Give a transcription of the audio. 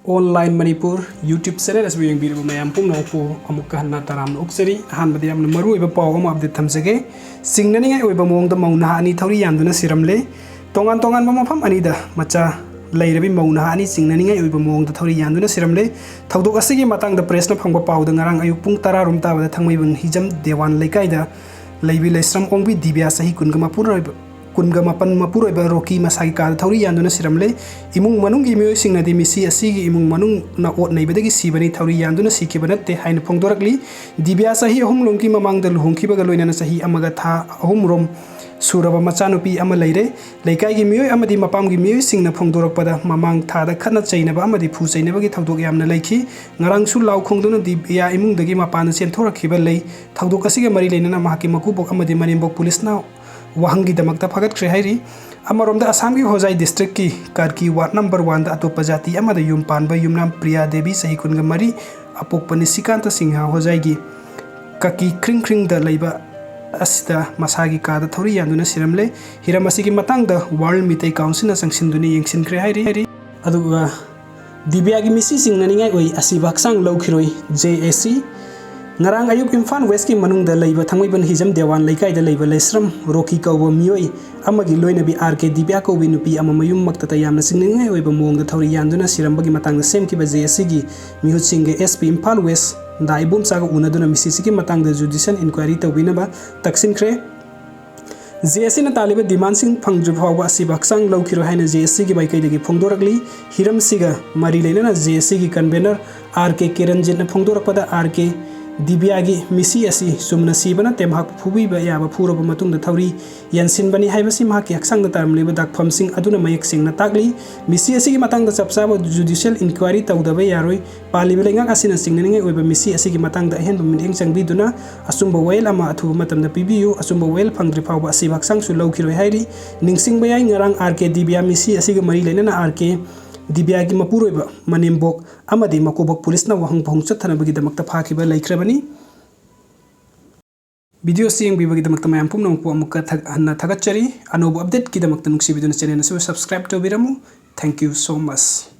Online Manipur YouTube channel असबु यंगबिरबो मयाम पुंगनोपु अमुक्का हन्ना तराम उक्सरी अहानबदि यामना मरुइबा पाव अमा update थमजगे सिंगननिङाइ ओइबा मोंगदा मौना अनि थौरी यामदुना सिरमले तोंगान तोंगान मफम अनिदा मचा लैरबि मौना अनि सिंगननिङाइ ओइबा मोंगदा थौरी यामदुना सिरमले थौदोक असिगे मतंगदा प्रेसना फंगबा पावदा ngarang ayuk pung 10 rum tabada thangmaibun hijam dewan leikaida leibi leisram ongbi dibya sahi kunga mapan mapuroiba roki masagi ka thori yanduna siramle imung manung gi miyoi singna di misi asigi imung manung na ot neibadagi sibani thori yanduna sikibanatte haina phongdorakli dibya sahi ahum longki mamang da luhongki baga loinana sahi amaga tha ahum rom suraba machanupi ama leire leikai gi miyoi amadi mapam gi miyoi singna phongdorakpada mamang tha da khana chainaba amadi phu chainaba gi thawdok yamna leikhi ngarang su law khongduna dibya imung dagi mapana chen thorakhiba lei thawdok asigi mari leinana mahaki makubok amadi manimbok police na wahangi damakta phagat khre hairi amaromda asam gi hojai district ki karki ward number 1 da atopa jati amada yum panba yumnam priya devi sahi kunga mari apokpani sikanta singha hojai gi kaki kring kring da leiba asida masagi ka da thori yanduna siramle hiramasi gi matang da world mitai council na sangsinduni yengsin khre hairi aduga dibya gi misi singnaningai oi asibak sang laukhiroi JAC ngarang ayuk Imphal West ki manung da leiba thangmaiban hijam dewan leikai da leiba lesram roki kawba miyoi amagi loinabi RK dibya kawbi nupi ama mayum makta ta yamna singningai oiba mong da thori yanduna sirambagi matang da sem ki ba JSC gi mihut singge SP Imphal West da ibum saga unaduna misisi ki matang da judicial inquiry tawbina ba taksin khre JSC na taliba demand sing phangdri phawba asibak sang laukhiro haina JSC gi baikai dagi phongdorakli hiram siga mari leina na JSC gi convener RK Kiranjit na phongdorakpada RK dibya gi misi asi sumna sibana temhak phubi ba yaba phuraba matung da thori yansin bani haibasi mahaki haksang da taram leba dak phamsing aduna mayek sing na takli misi asi gi matang da chapsa ba judicial inquiry tawda ba yaroi pali belenga asina singninge oiba misi asi gi matang da hen min heng changbi duna asumba wail ama athu matam da PBU asumba wail phangdri phawba asi haksang su laukiroi hairi ningsing ba yai ngarang RK dibya misi asi gi mari leina na RK dibya gi mapuroiba manimbok amadi makobok police na wahang phong chathanabagi damakta phakiba laikhrabani video sing bibagi damakta mayam pumna pu amukka hanna thagachari anobu update ki damakta nuksi video na channel na subscribe to biramu. Thank you so much.